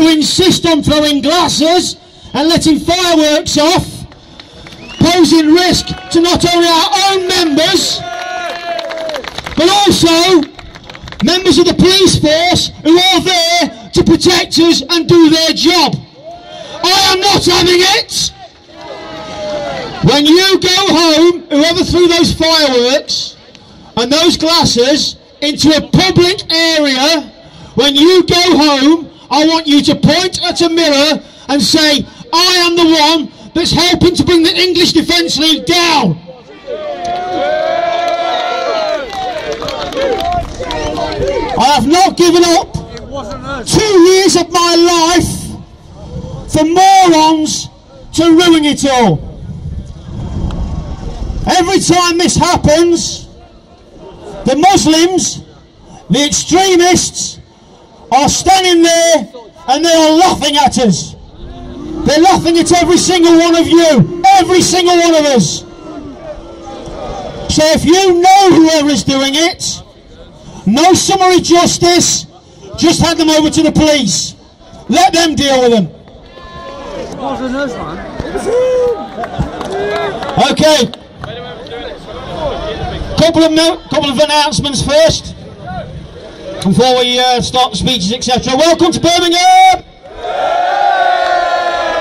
who insist on throwing glasses and letting fireworks off, posing risk to not only our own members, but also members of the police force who are there to protect us and do their job. I am not having it. When you go home, whoever threw those fireworks and those glasses into a public area, when you go home, I want you to point at a mirror and say, I am the one that's helping to bring the English Defence League down. I have not given up 2 years of my life for morons to ruin it all. Every time this happens, the Muslims, the extremists, are standing there and they are laughing at us. They're laughing at every single one of you, every single one of us. So if you know whoever is doing it, no summary justice, just hand them over to the police. Let them deal with them. Okay. Couple of announcements first, before we start the speeches, etc. Welcome to Birmingham!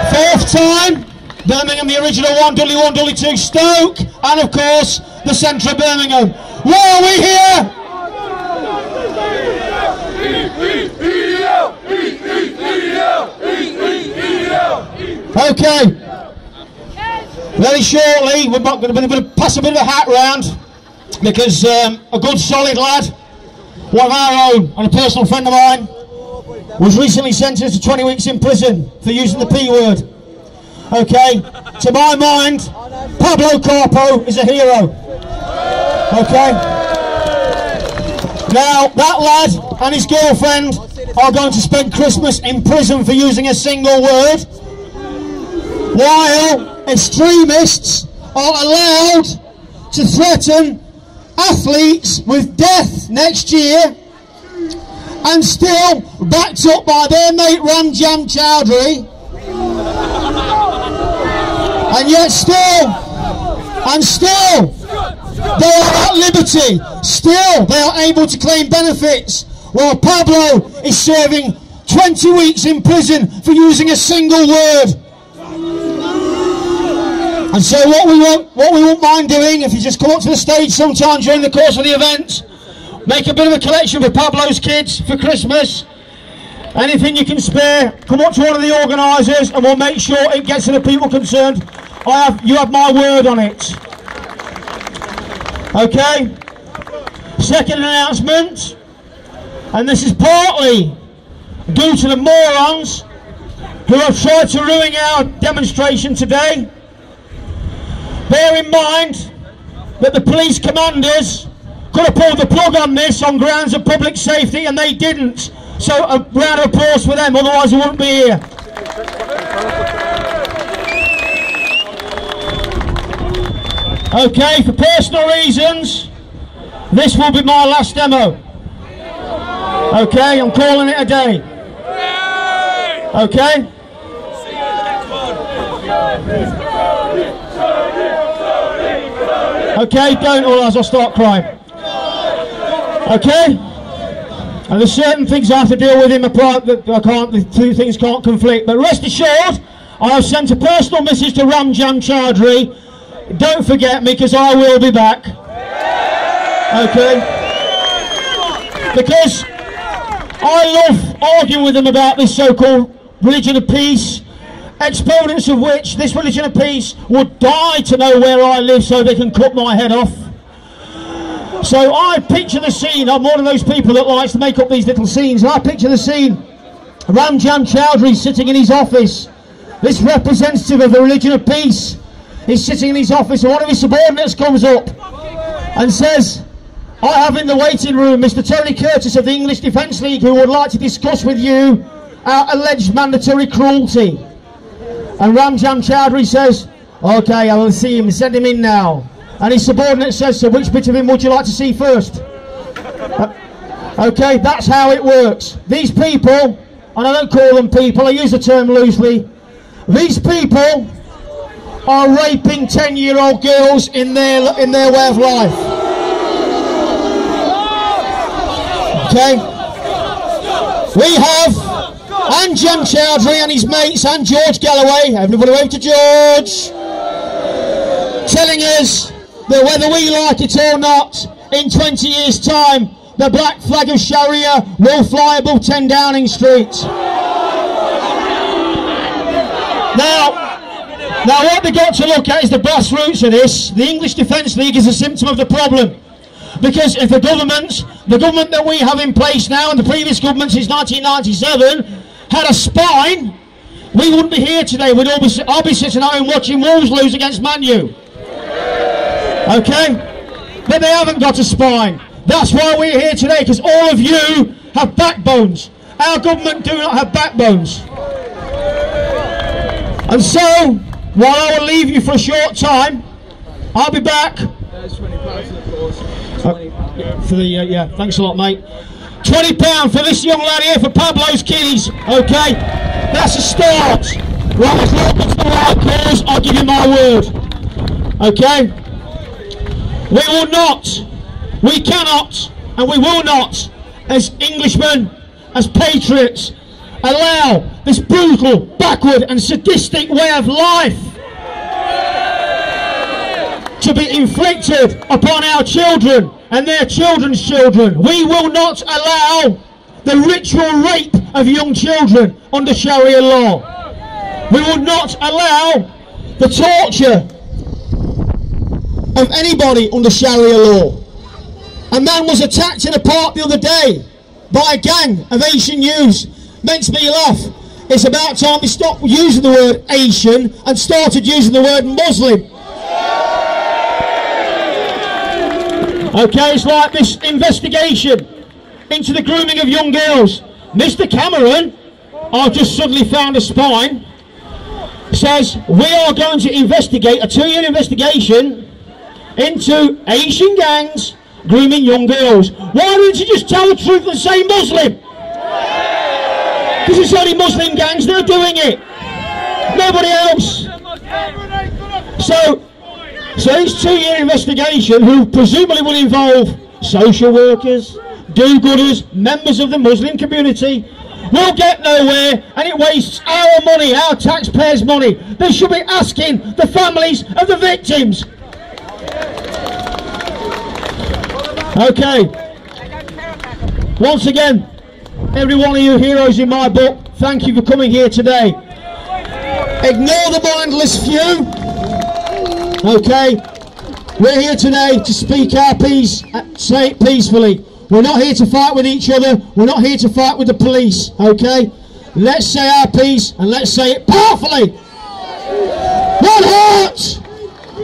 4th time, Birmingham, the original one, Dudley 1, Dudley 2, Stoke, and of course, the centre of Birmingham. Why are we here? Okay, very shortly, we're going to pass a bit of a hat round, because a good solid lad, one of our own and a personal friend of mine, was recently sentenced to 20 weeks in prison for using the P word. Okay, to my mind, Pablo Carpo is a hero. Okay, now that lad and his girlfriend are going to spend Christmas in prison for using a single word, while extremists are allowed to threaten athletes with death next year, and still backed up by their mate Ramjam Chowdhury, and yet still they are at liberty, still they are able to claim benefits, while Pablo is serving 20 weeks in prison for using a single word. And so what we won't mind doing, if you just come up to the stage sometime during the course of the event, make a bit of a collection for Pablo's kids for Christmas. Anything you can spare, come up to one of the organisers and we'll make sure it gets to the people concerned. You have my word on it. Okay? Second announcement, and this is partly due to the morons who have tried to ruin our demonstration today. Bear in mind that the police commanders could have pulled the plug on this on grounds of public safety, and they didn't. So a round of applause for them, otherwise we wouldn't be here. Okay, for personal reasons, this will be my last demo. Okay, I'm calling it a day. Okay? Okay, don't, or else I'll start crying. Okay? And there's certain things I have to deal with in my private that I can't, the two things can't conflict. But rest assured, I have sent a personal message to Ramjam Chowdhury. Don't forget me, because I will be back. Okay? Because I love arguing with them about this so-called religion of peace, exponents of which, this religion of peace, would die to know where I live so they can cut my head off. So I picture the scene. I'm one of those people that likes to make up these little scenes. And I picture the scene. Ramjam Chowdhury sitting in his office. This representative of the religion of peace is sitting in his office, and one of his subordinates comes up and says, I have in the waiting room Mr. Tony Curtis of the English Defence League, who would like to discuss with you our alleged mandatory cruelty. And Ramjam Chowdhury says, okay, I will see him, send him in now. And his subordinate says, so which bit of him would you like to see first? Okay, that's how it works. These people and I don't call them people, I use the term loosely, these people are raping 10-year-old girls in their way of life. Okay? We have Jan Chowdhury and his mates and George Galloway, everybody wave to George, telling us that whether we like it or not, in 20 years' time, the black flag of Sharia will fly above 10 Downing Street. Now what they've got to look at is the grassroots of this. The English Defence League is a symptom of the problem. Because if the government that we have in place now, and the previous government since 1997, had a spine, we wouldn't be here today. I'll be sitting at home watching Wolves lose against Man U. Okay? But they haven't got a spine. That's why we're here today, because all of you have backbones. Our government do not have backbones. And so, while I will leave you for a short time, I'll be back. Thanks a lot, mate. £20 for this young lad here for Pablo's Kiddies. Okay? That's a start. Right, as long as it's the right cause, I'll give you my word. Okay? We will not, we cannot, and we will not, as Englishmen, as patriots, allow this brutal, backward and sadistic way of life to be inflicted upon our children and their children's children. We will not allow the ritual rape of young children under Sharia law. We will not allow the torture of anybody under Sharia law. A man was attacked in a park the other day by a gang of Asian youths. Makes me laugh. It's about time we stopped using the word Asian and started using the word Muslim. Okay, it's like this investigation into the grooming of young girls. Mr. Cameron, I've just suddenly found a spine, says we are going to investigate, a 2-year investigation into Asian gangs grooming young girls. Why don't you just tell the truth and say Muslim? Because it's only Muslim gangs that are doing it. Nobody else. So this 2-year investigation, who presumably will involve social workers, do-gooders, members of the Muslim community, will get nowhere, and it wastes our money, our taxpayers' money. They should be asking the families of the victims. Okay. Once again, every one of you heroes in my book, thank you for coming here today. Ignore the mindless few. Okay. We're here today to speak our piece, say it peacefully. We're not here to fight with each other. We're not here to fight with the police. Okay. Let's say our piece, and let's say it powerfully. One heart,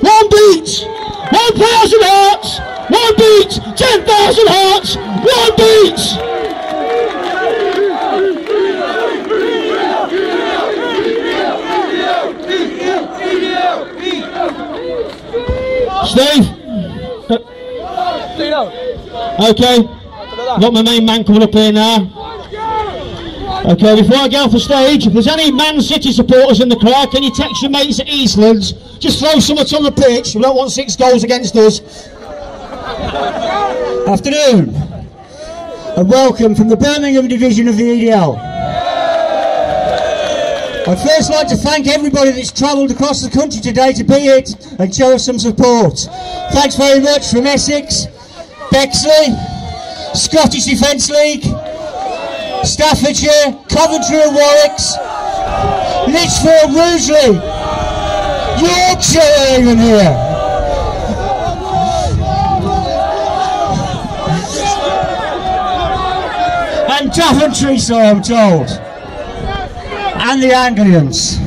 one beat, 1,000 hearts, one beat, 10,000 hearts, one beat. Steve? Okay, got my main man coming up here now. Okay, before I get off the stage, if there's any Man City supporters in the crowd, can you text your mates at Eastlands? Just throw something on the pitch. We don't want 6 goals against us. Afternoon, and welcome from the Birmingham division of the EDL. I'd first like to thank everybody that's travelled across the country today to be here and show us some support. Thanks very much from Essex, Bexley, Scottish Defence League, Staffordshire, Coventry and Warwicks, Lichfield, Rugeley, Yorkshire are even here. And Daventry, so I'm told. And the Anglians.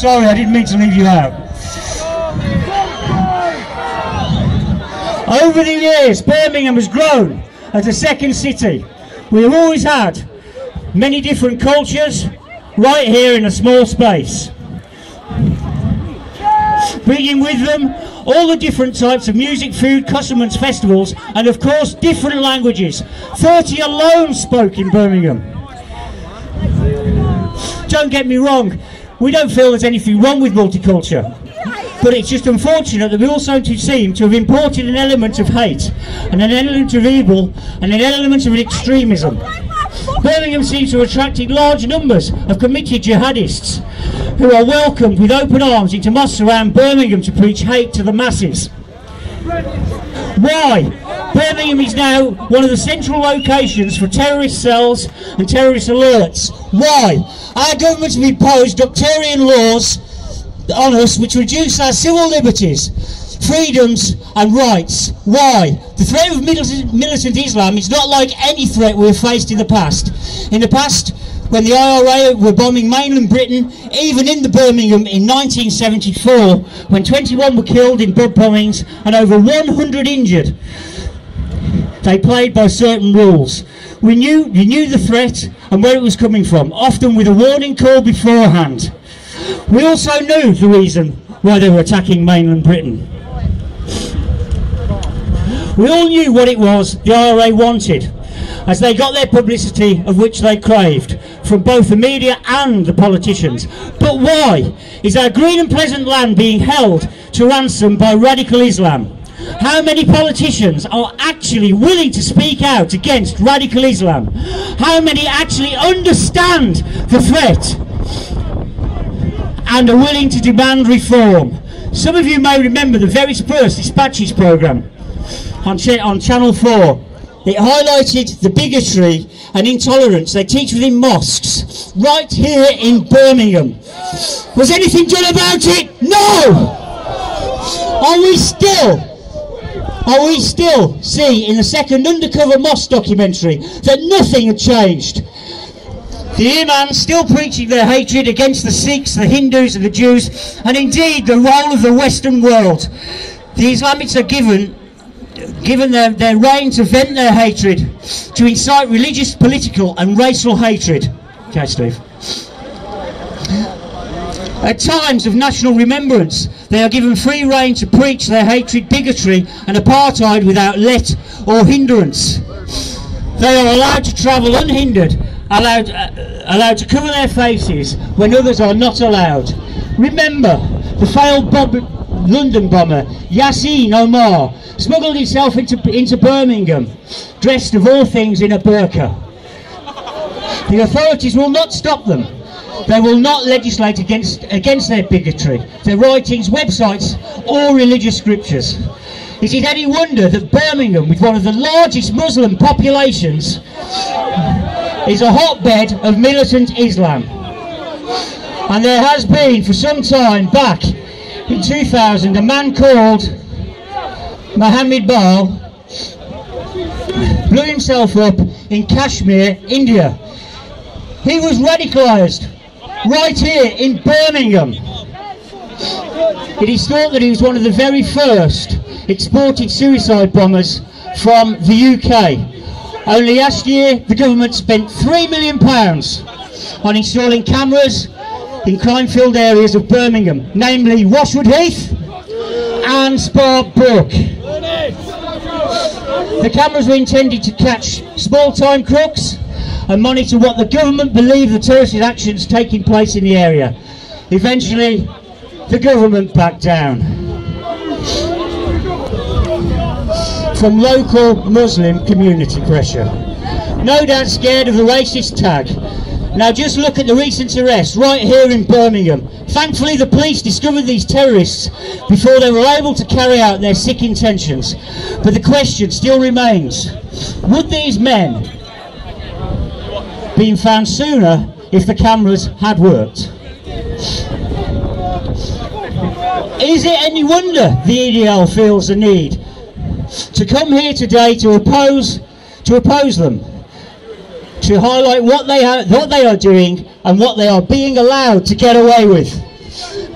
Sorry, I didn't mean to leave you out. Over the years, Birmingham has grown as a second city. We have always had many different cultures right here in a small space. Bringing with them all the different types of music, food, customs, festivals, and of course different languages. 30 alone spoke in Birmingham. don't get me wrong, we don't feel there's anything wrong with multiculture. But it's just unfortunate that we also seem to have imported an element of hate, and an element of evil, and an element of extremism. Birmingham seems to have attracted large numbers of committed jihadists who are welcomed with open arms into mosques around Birmingham to preach hate to the masses. Why? Birmingham is now one of the central locations for terrorist cells and terrorist alerts. Why? Our government have imposed sectarian laws on us which reduce our civil liberties, freedoms and rights. Why? The threat of militant Islam is not like any threat we have faced in the past. In the past, when the IRA were bombing mainland Britain, even in the Birmingham in 1974, when 21 were killed in blood bombings and over 100 injured, they played by certain rules. We knew the threat and where it was coming from, often with a warning call beforehand. We also knew the reason why they were attacking mainland Britain. We all knew what it was the IRA wanted, as they got their publicity of which they craved, from both the media and the politicians. But why is our green and pleasant land being held to ransom by radical Islam? How many politicians are actually willing to speak out against radical Islam? How many actually understand the threat and are willing to demand reform? Some of you may remember the very first Dispatches programme on Channel 4. It highlighted the bigotry and intolerance they teach within mosques right here in Birmingham. Was anything done about it? No! Are we still see in the second Undercover Mosque documentary that nothing had changed? The imams still preaching their hatred against the Sikhs, the Hindus and the Jews, and indeed the role of the Western world. The Islamics are given their reign to vent their hatred, to incite religious, political and racial hatred. Okay, Steve. At times of national remembrance, they are given free rein to preach their hatred, bigotry and apartheid without let or hindrance. They are allowed to travel unhindered, allowed to cover their faces when others are not allowed. Remember, the failed London bomber, Yasin Omar, smuggled himself into Birmingham, dressed of all things in a burqa. The authorities will not stop them. They will not legislate against their bigotry, their writings, websites or religious scriptures. Is it any wonder that Birmingham, with one of the largest Muslim populations, is a hotbed of militant Islam? And there has been for some time back in 2000 a man called Mohammed Baal blew himself up in Kashmir, India. He was radicalised right here in Birmingham. It is thought that he was one of the very first exported suicide bombers from the UK. Only last year the government spent £3 million on installing cameras in crime-filled areas of Birmingham, namely Washwood Heath and Spark Brook. The cameras were intended to catch small-time crooks and monitor what the government believed the terrorist actions taking place in the area. Eventually, the government backed down from local Muslim community pressure. No doubt scared of the racist tag. Now just look at the recent arrest right here in Birmingham. Thankfully the police discovered these terrorists before they were able to carry out their sick intentions. But the question still remains, would these men been found sooner if the cameras had worked? Is it any wonder the EDL feels the need to come here today to oppose them, to highlight what they are doing and what they are being allowed to get away with?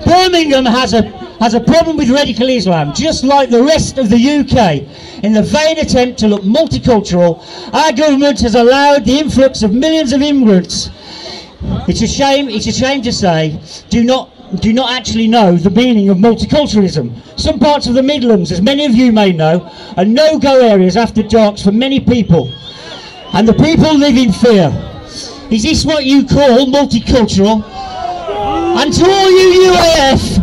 Birmingham has a problem with radical Islam, just like the rest of the UK. In the vain attempt to look multicultural, our government has allowed the influx of millions of immigrants. It's a shame to say, do not actually know the meaning of multiculturalism. Some parts of the Midlands, as many of you may know, are no-go areas after dark for many people. And the people live in fear. Is this what you call multicultural? And to all you UAF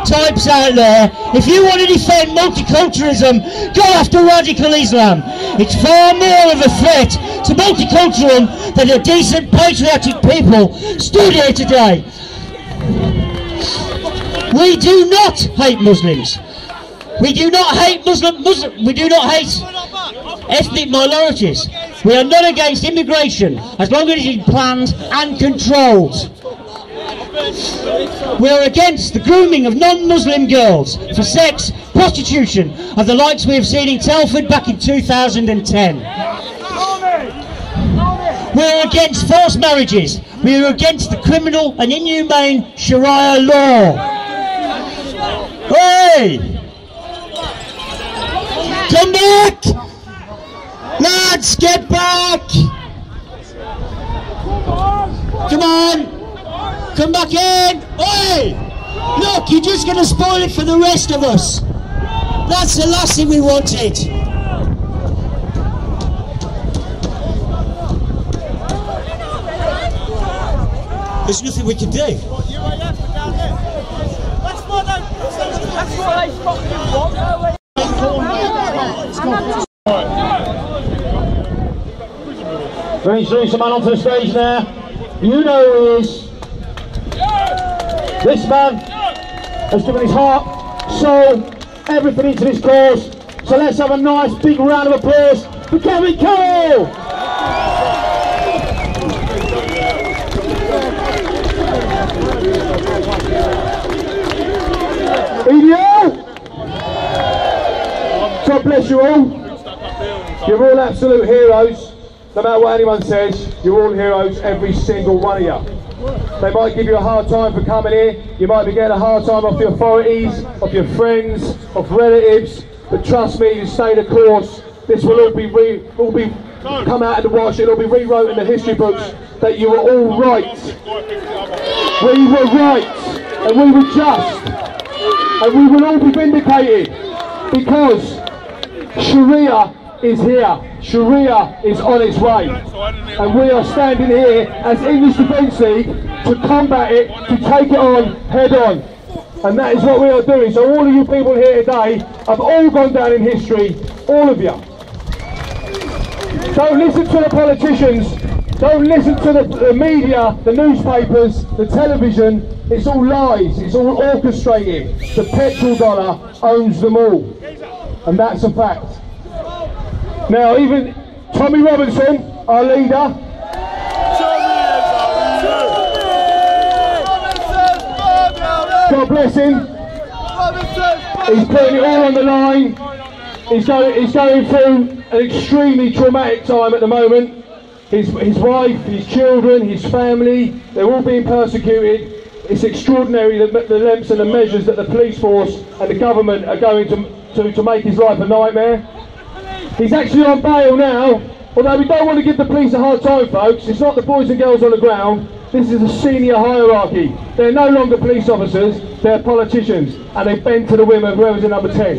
types out there, if you want to defend multiculturalism, go after radical Islam. It's far more of a threat to multiculturalism than a decent patriotic people stood here today. We do not hate Muslims. We do not hate we do not hate ethnic minorities. We are not against immigration as long as it is planned and controlled. We are against the grooming of non-Muslim girls for sex, prostitution, of the likes we have seen in Telford back in 2010. We are against forced marriages. We are against the criminal and inhumane Sharia law. Hey! Come back! Lads, get back! Come on! Come back in! Oi! Look, you're just going to spoil it for the rest of us. That's the last thing we wanted. There's nothing we can do. That's what they fucking want. We're introducing a man onto the stage now. You know who he is. This man has given his heart, soul, everything into this cause. So let's have a nice big round of applause for Kevin Cole! God bless you all. You're all absolute heroes. No matter what anyone says, you're all heroes, every single one of you. They might give you a hard time for coming here. You might be getting a hard time off the authorities, of your friends, of relatives. But trust me, you stay the course. This will all be come out in the wash. It'll be rewrote in the history books that you were all right. We were right, and we were just, and we will all be vindicated because Sharia is here. Sharia is on its way, and we are standing here as English Defence League to combat it, to take it on head on, and that is what we are doing. So all of you people here today have all gone down in history, all of you. Don't listen to the politicians, don't listen to the media, the newspapers, the television. It's all lies, it's all orchestrated. The petrol dollar owns them all, and that's a fact. Now, even Tommy Robinson, our leader, God bless him, he's putting it all on the line. He's going through an extremely traumatic time at the moment. His wife, his children, his family, they're all being persecuted. It's extraordinary the lengths and the measures that the police force and the government are going to make his life a nightmare. He's actually on bail now, although we don't want to give the police a hard time, folks. It's not the boys and girls on the ground. This is a senior hierarchy. They're no longer police officers, they're politicians, and they bend to the whim of whoever's in number 10.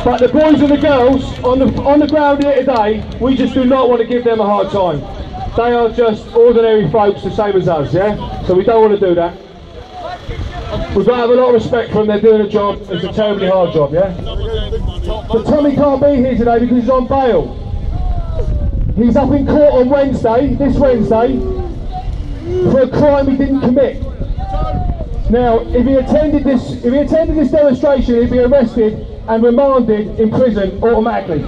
But the boys and the girls on the ground here today, we just do not want to give them a hard time. They are just ordinary folks, the same as us, yeah? So we don't want to do that. We've got to have a lot of respect for them. They're doing a job. It's a terribly hard job, yeah? But Tommy can't be here today because he's on bail. He's up in court on Wednesday, this Wednesday, for a crime he didn't commit. Now, if he attended this demonstration, he'd be arrested and remanded in prison automatically.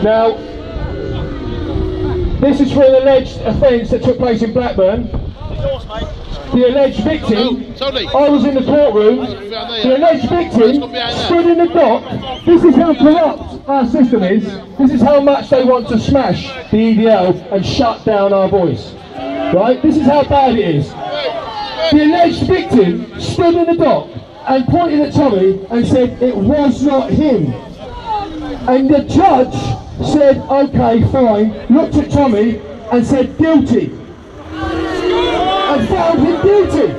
Now, this is for an alleged offence that took place in Blackburn. The alleged victim, I was in the courtroom, the alleged victim stood in the dock. This is how corrupt our system is. This is how much they want to smash the EDL and shut down our voice. Right? This is how bad it is. The alleged victim stood in the dock and pointed at Tommy and said it was not him. And the judge said, okay, fine, looked at Tommy and said guilty. And found him guilty.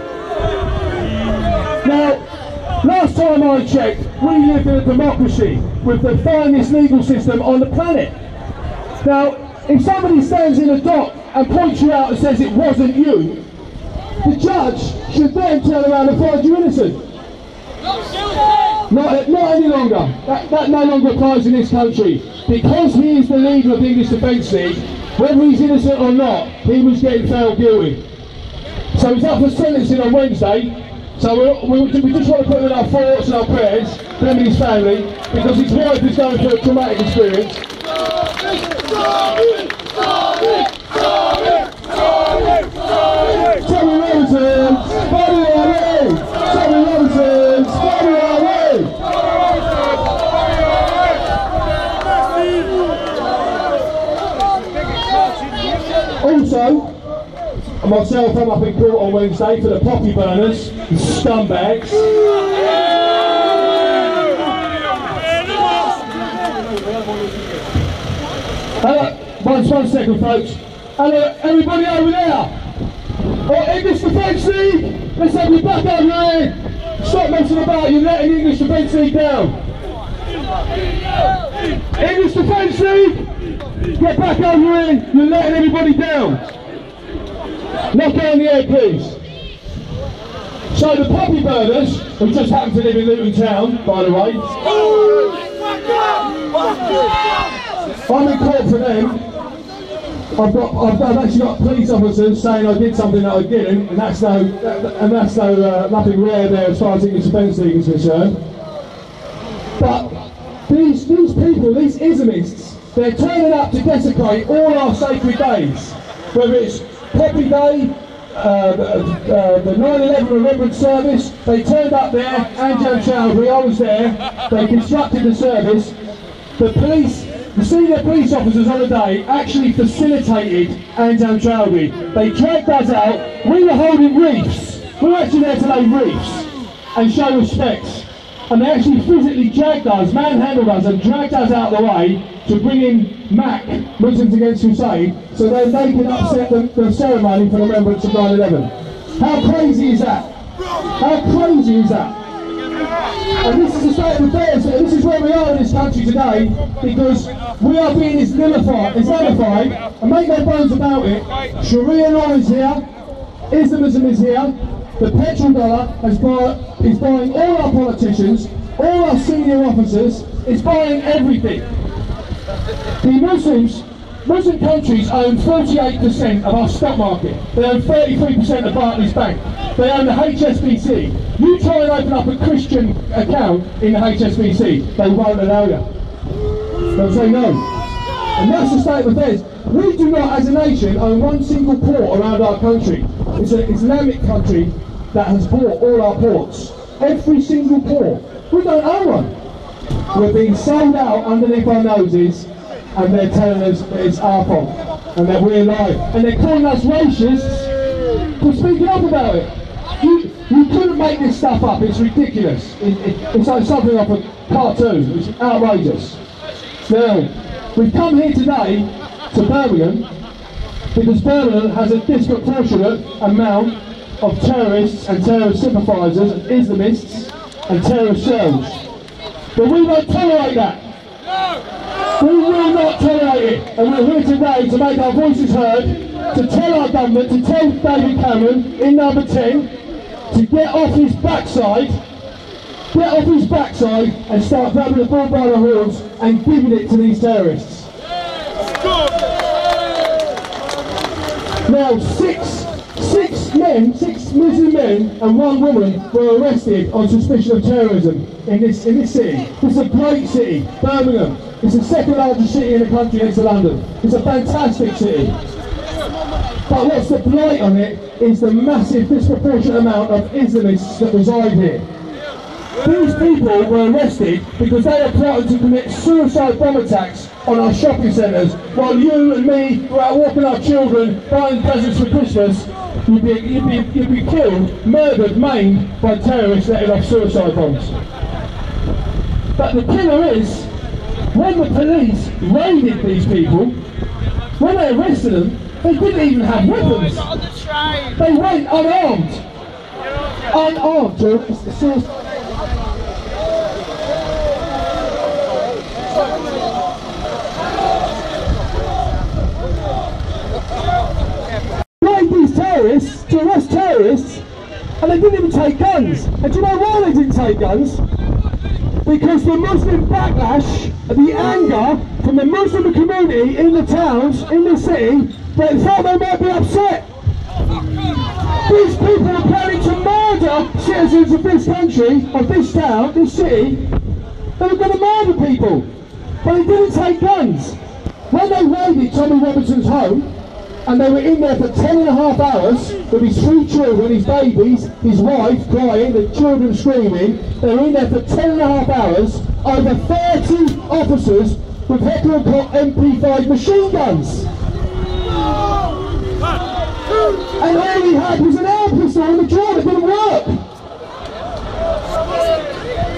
Now, last time I checked, we live in a democracy with the finest legal system on the planet. Now, if somebody stands in a dock and points you out and says it wasn't you, judge should then turn around and find you innocent. Not any longer. That no longer applies in this country. Because he is the leader of the English Defence League, whether he's innocent or not, he was getting found guilty. So he's up for sentencing on Wednesday. So we just want to put in our thoughts and our prayers for him and his family, because his wife is going through a traumatic experience. Tommy Robinson's body away! Tommy Robinson's body away! Also, myself, I'm up in court on Wednesday for the poppy burners, the scumbags. One second, folks. Hello, everybody over there. English Defence League, let's have you back over here. Stop messing about, you're letting the English Defence League down. English Defence League, get back over here, you're letting everybody down. Knock it on the air, please. So the poppy burners, who just happen to live in Luton Town, by the way. I'm in court for them. I've actually got police officers saying I did something that I didn't, and that's nothing rare there as far as English Defence League is concerned. But these people, these Islamists, they're turning up to desecrate all our sacred days, whether it's Poppy Day, the 9/11 Remembrance Service. They turned up there, Anjan Chowdhury, I was there, they constructed the service. The police, the senior police officers on the day actually facilitated Anjan Chowdhury. They dragged us out, we were holding wreaths. We were actually there to lay wreaths and show respect. And they actually physically dragged us, manhandled us and dragged us out of the way to bring in MAC, Muslims Against Hussein, so then they can upset the ceremony for the remembrance of 9/11. How crazy is that? How crazy is that? And this is the state of affairs, and this is where we are in this country today, because we are being Islamified, and make no bones about it. Sharia law is here, Islamism is here, the petrol dollar is buying all our politicians, all our senior officers, it's buying everything. The Muslim countries own 48% of our stock market. They own 33% of Barclays Bank. They own the HSBC. You try and open up a Christian account in the HSBC, they won't allow you. They'll say no. And that's the state of affairs. We do not, as a nation, own one single port around our country. It's an Islamic country that has bought all our ports. Every single port. We don't own one. We're being sold out underneath our noses, and they're telling us that it's our fault and that we're lying. And they're calling us racists for speaking up about it. You couldn't make this stuff up, it's ridiculous. It's like something off a cartoon, it's outrageous. Now, we've come here today to Birmingham because Birmingham has a disproportionate amount of terrorists and terrorist sympathisers and Islamists and terrorist cells. But we won't tolerate that. We will not tolerate it, and we're here today to make our voices heard, to tell our government, to tell David Cameron in number 10 to get off his backside and start grabbing the bull by the horns and giving it to these terrorists. Now, six Muslim men and one woman were arrested on suspicion of terrorism in this city. This is a great city, Birmingham. It's the second largest city in the country next to London. It's a fantastic city. But what's the blight on it is the massive disproportionate amount of Islamists that reside here. These people were arrested because they are plotting to commit suicide bomb attacks on our shopping centres, while you and me were out walking our children, buying presents for Christmas. You'd be killed, murdered, maimed by terrorists letting off suicide bombs. But the killer is, when the police raided these people, when they arrested them, they didn't even have weapons. They went unarmed. Unarmed, Joe. These terrorists, to arrest terrorists, terrorists, and they didn't even take guns. And do you know why they didn't take guns? Because the Muslim backlash, the anger from the Muslim community in the towns, in the city, they thought they might be upset. These people are planning to murder citizens of this country, of this town, this city. They were going to murder people, but they didn't take guns. When they raided Tommy Robinson's home, and they were in there for 10.5 hours with his 3 children, his babies, his wife crying, the children screaming. They were in there for 10.5 hours, over 30 officers with Heckler & Koch MP5 machine guns. And all he had was an air pistol on the drawer that didn't work.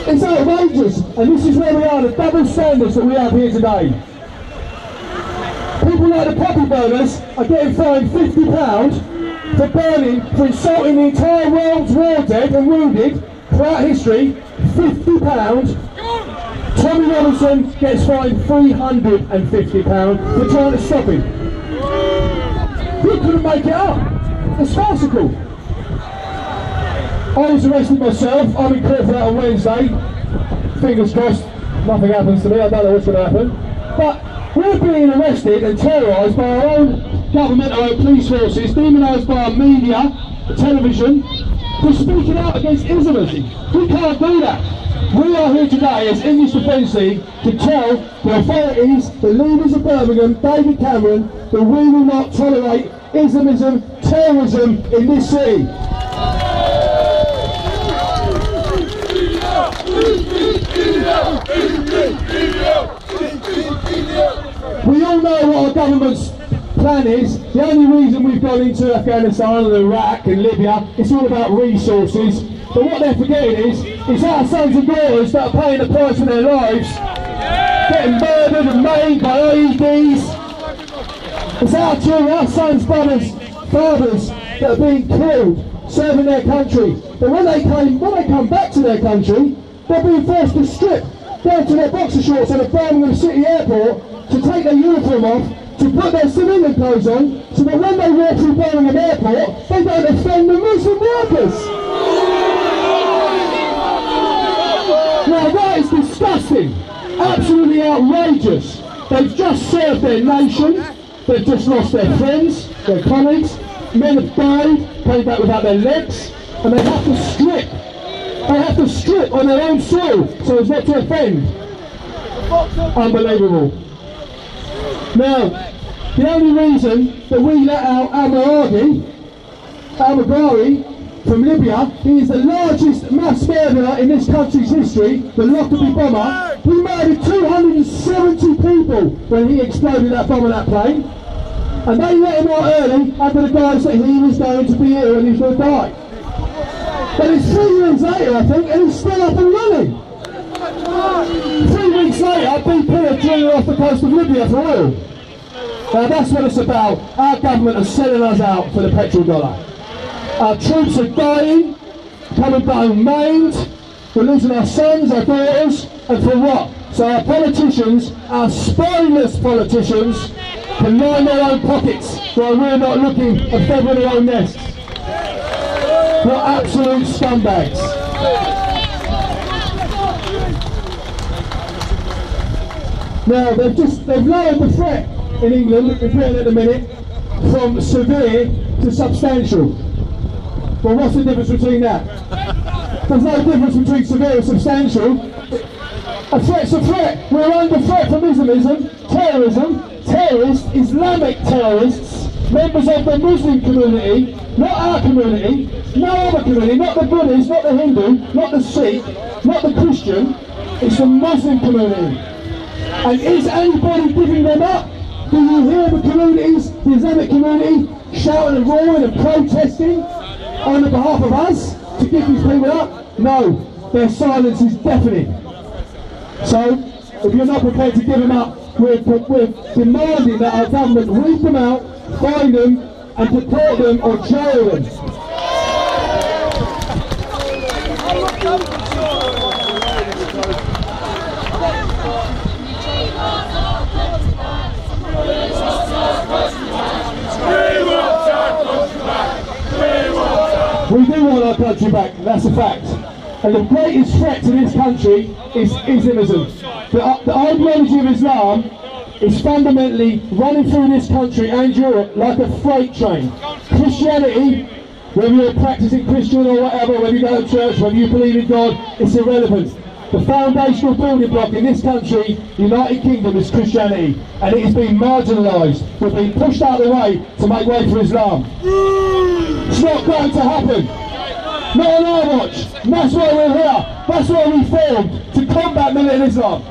It's outrageous, and this is where we are, the double standards that we have here today. People like the poppy burners are getting fined £50 for burning, for insulting the entire world's war dead and wounded throughout history. £50. Tommy Robinson gets fined £350 for trying to stop him. He couldn't make it up. It's farcical. I was arrested myself. I'm in court for that on Wednesday. Fingers crossed, nothing happens to me. I don't know what's going to happen. But we're being arrested and terrorised by our own government-owned police forces, demonised by our media, the television, for speaking out against Islamism. We can't do that. We are here today as English Defence League to tell the authorities, the leaders of Birmingham, David Cameron, that we will not tolerate Islamism, terrorism in this city. We all know what our government's plan is. The only reason we've gone into Afghanistan and Iraq and Libya, it's all about resources. But what they're forgetting is, it's our sons and daughters that are paying the price of their lives, getting murdered and maimed by IEDs. It's our children, our sons, brothers, fathers that are being killed, serving their country. But when they come back to their country, they're being forced to strip down to their boxer shorts at the Birmingham City Airport, to take their uniform off, to put their civilian clothes on, so that when they walk through Birmingham Airport, they don't offend the Muslim workers. Now that is disgusting, absolutely outrageous. They've just served their nation, they've just lost their friends, their colleagues, men have died, came back without their legs, and they have to strip. They have to strip on their own soil so as not to offend. Unbelievable. Now, the only reason that we let out al-Maghrawi from Libya, he is the largest mass murderer in this country's history, the Lockerbie bomber. He murdered 270 people when he exploded that bomb on that plane. And they let him out early under the guise that he was going to be ill and he was going to die. But it's 3 years later, I think, and he's still up and running. 3 weeks later, BP are drilling off the coast of Libya for oil. Now that's what it's about. Our government are selling us out for the petrol dollar. Our troops are dying, coming down maimed. We're losing our sons, our daughters, and for what? So our politicians, our spineless politicians, can line their own pockets while we're not looking and feathering their own nests. What absolute scumbags. Now they've lowered the threat in England, in Britain at the minute, from severe to substantial. Well, what's the difference between that? There's no difference between severe and substantial. A threat's a threat. We're under threat from Islamism, terrorism, terrorists, Islamic terrorists, members of the Muslim community, not our community, no other community, not the Buddhist, not the Hindu, not the Sikh, not the Christian, it's the Muslim community. And is anybody giving them up? Do you hear the communities, the Islamic community, shouting and roaring and protesting on the behalf of us to give these people up? No, their silence is deafening. So, if you're not prepared to give them up, we're demanding that our government weed them out, find them, and deport them or jail them. We want our country back. We want our We do want our country back, that's a fact. And the greatest threat to this country is Islamism. The ideology of Islam is fundamentally running through this country and Europe like a freight train. Christianity, whether you're a practicing Christian or whatever, whether you go to church, whether you believe in God, it's irrelevant. The foundational building block in this country, United Kingdom, is Christianity, and it is being marginalised. We're being pushed out of the way to make way for Islam. It's not going to happen. Not on our watch. And that's why we're here. That's why we formed, to combat militant Islam.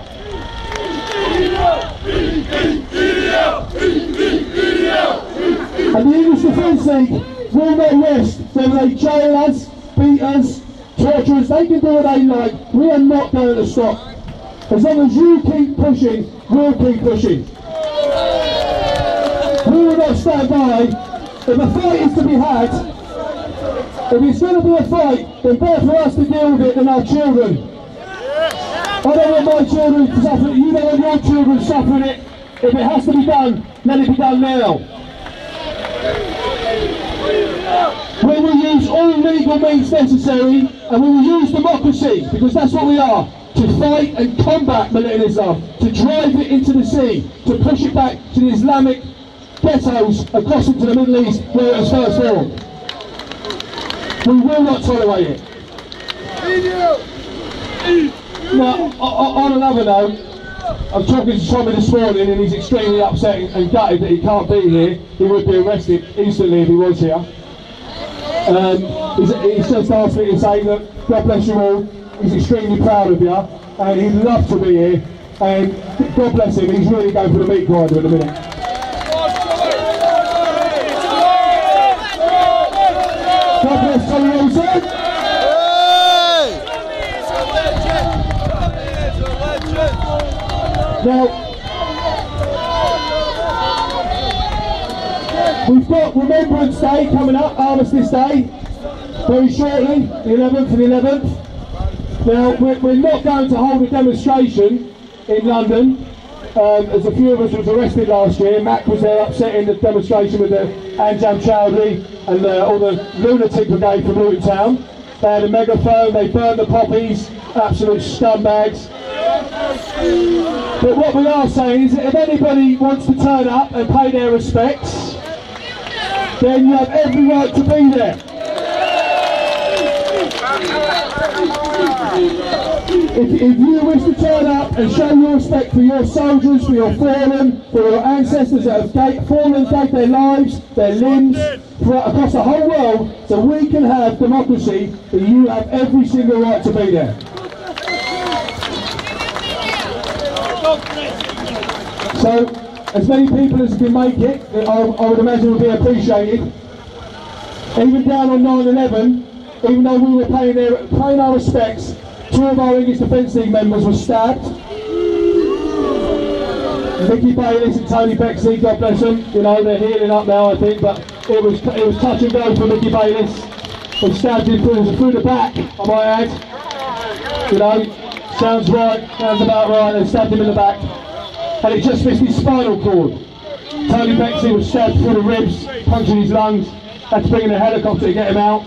And the English Defence League will not rest. Whether they jail us, beat us, torture us, they can do what they like. We are not going to stop. As long as you keep pushing, we'll keep pushing. We will not stand by. If a fight is to be had, if it's going to be a fight, then better for us to deal with it than our children. I don't want my children to suffer it. You don't want your children suffering it. If it has to be done, let it be done now. We will use all legal means necessary, and we will use democracy, because that's what we are, to fight and combat militant Islam, to drive it into the sea, to push it back to the Islamic ghettos across into the Middle East where it was first formed. We will not tolerate it. Now, on another note, I'm talking to Tommy this morning, and he's extremely upset and gutted that he can't be here. He would be arrested instantly if he was here. He's just asked me to say that God bless you all. He's extremely proud of you, and he'd love to be here. And God bless him. He's really going for the meat grinder at the minute. God bless Tommy Wilson. Now, we've got Remembrance Day coming up, Armistice Day, very shortly, the 11th and the 11th. Now, we're not going to hold a demonstration in London, as a few of us was arrested last year. Mac was there upsetting the demonstration with the Anjam Chowdhury and all the lunatic brigade from Luton Town. They had a megaphone, they burned the poppies, absolute scumbags. But what we are saying is that if anybody wants to turn up and pay their respects, then you have every right to be there. If you wish to turn up and show your respect for your soldiers, for your fallen, for your ancestors that have fallen, gave their lives, their limbs, across the whole world, so we can have democracy, then you have every single right to be there. So, as many people as can make it, I would imagine would be appreciated. Even down on 9/11, even though we were paying our respects, 2 of our English Defence League members were stabbed. Mickey Bayliss and Tony Bexley, God bless them. You know, they're healing up now, I think, but it was touch and go for Mickey Bayliss. They stabbed him through the back, I might add. You know, sounds right, sounds about right. They stabbed him in the back, and it just missed his spinal cord. Tony Bexley was stabbed through the ribs, punctured his lungs. Had to bring in a helicopter to get him out.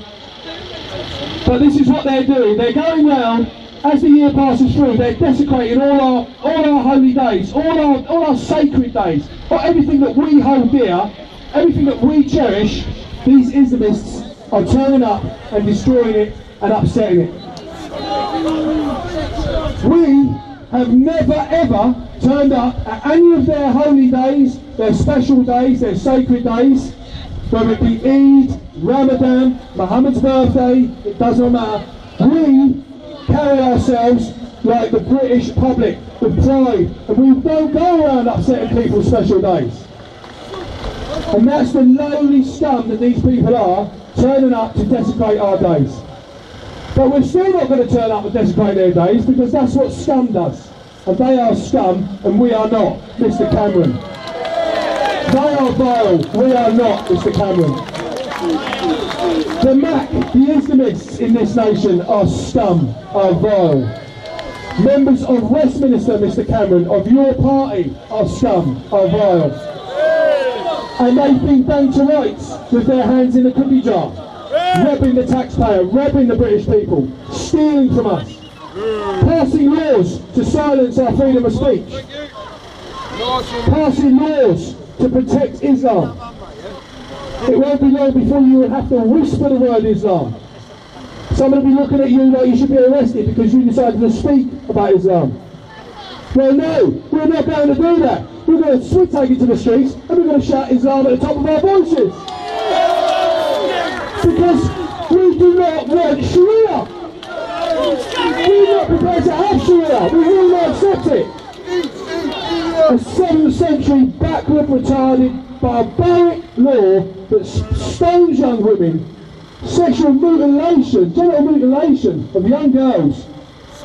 But this is what they're doing. They're going round, as the year passes through, they're desecrating all our holy days, all our sacred days, everything that we hold dear, everything that we cherish. These Islamists are turning up and destroying it and upsetting it. We have never ever turned up at any of their holy days, their special days, their sacred days, whether it be Eid, Ramadan, Muhammad's birthday, it doesn't matter. We carry ourselves like the British public, with pride, and we don't go around upsetting people's special days. And that's the lowly scum that these people are, turning up to desecrate our days. But we're still not going to turn up and desecrate their days, because that's what scum does. And they are scum, and we are not, Mr. Cameron. They are vile, we are not, Mr. Cameron. The MAC, the Islamists in this nation, are scum, are vile. Members of Westminster, Mr. Cameron, of your party, are scum, are vile. And they've been banged to rights with their hands in the cookie jar. robbing the taxpayer, robbing the British people, stealing from us, passing laws to silence our freedom of speech, passing laws to protect Islam. It won't be long before you will have to whisper the word Islam. Somebody will be looking at you like you should be arrested because you decided to speak about Islam. Well, no, we're not going to do that. We're going to take it to the streets and we're going to shout Islam at the top of our voices. Because we do not want Sharia. We're not prepared to have Sharia. We will not accept it. A 7th century backward, retarded, barbaric law that stones young women, sexual mutilation, genital mutilation of young girls,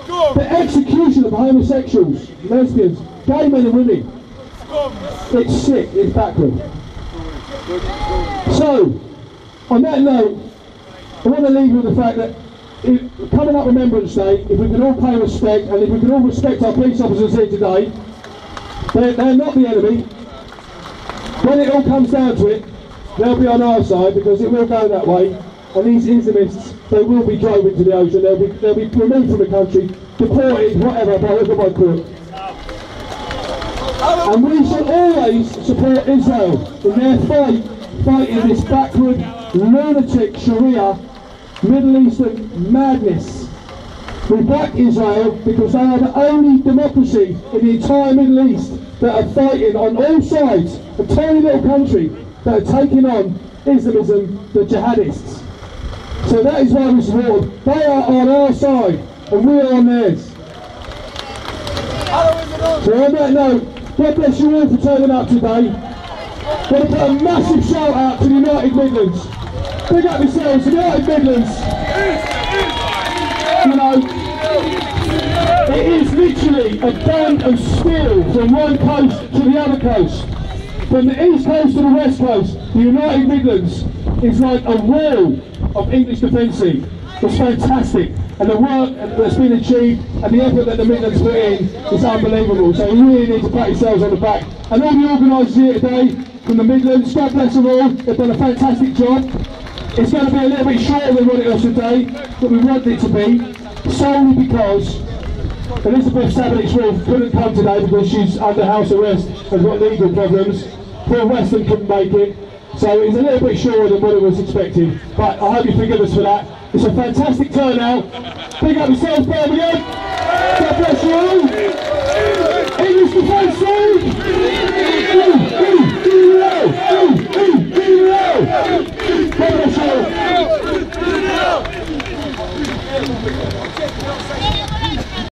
the execution of homosexuals, lesbians, gay men and women. It's sick, it's backward. So, on that note, I want to leave you with the fact that coming up Remembrance Day, if we can all pay respect, and if we can all respect our police officers here today, they're not the enemy. When it all comes down to it, they'll be on our side because it will go that way. And these Islamists, they will be drove into the ocean, they'll be removed from the country, deported, whatever, by hook or by crook. And we shall always support Israel in their fighting this backward, lunatic Sharia, Middle Eastern madness. We back Israel because they are the only democracy in the entire Middle East that are fighting on all sides, a tiny little country that are taking on Islamism, the jihadists. So that is why we support them. They are on our side and we are on theirs. So on that note, God bless you all for turning up today. I want to put a massive shout out to the United Midlands. Big up yourselves, the United Midlands. You know, it is literally a band of steel from one coast to the other coast. From the east coast to the west coast, the United Midlands is like a wall of English defensive. It's fantastic, and the work that's been achieved and the effort that the Midlands put in is unbelievable. So you really need to pat yourselves on the back. And all the organisers here today from the Midlands, God bless them all, they've done a fantastic job. It's going to be a little bit shorter than what it was today, but we want it to be, solely because Elizabeth Savage-Wolf couldn't come today because she's under house arrest, has got legal problems. Paul Weston couldn't make it. So it's a little bit shorter than what I was expecting, but I hope you forgive us for that. It's a fantastic turnout. Big up yourselves, Birmingham. God bless you all. English Defence League. God bless you all.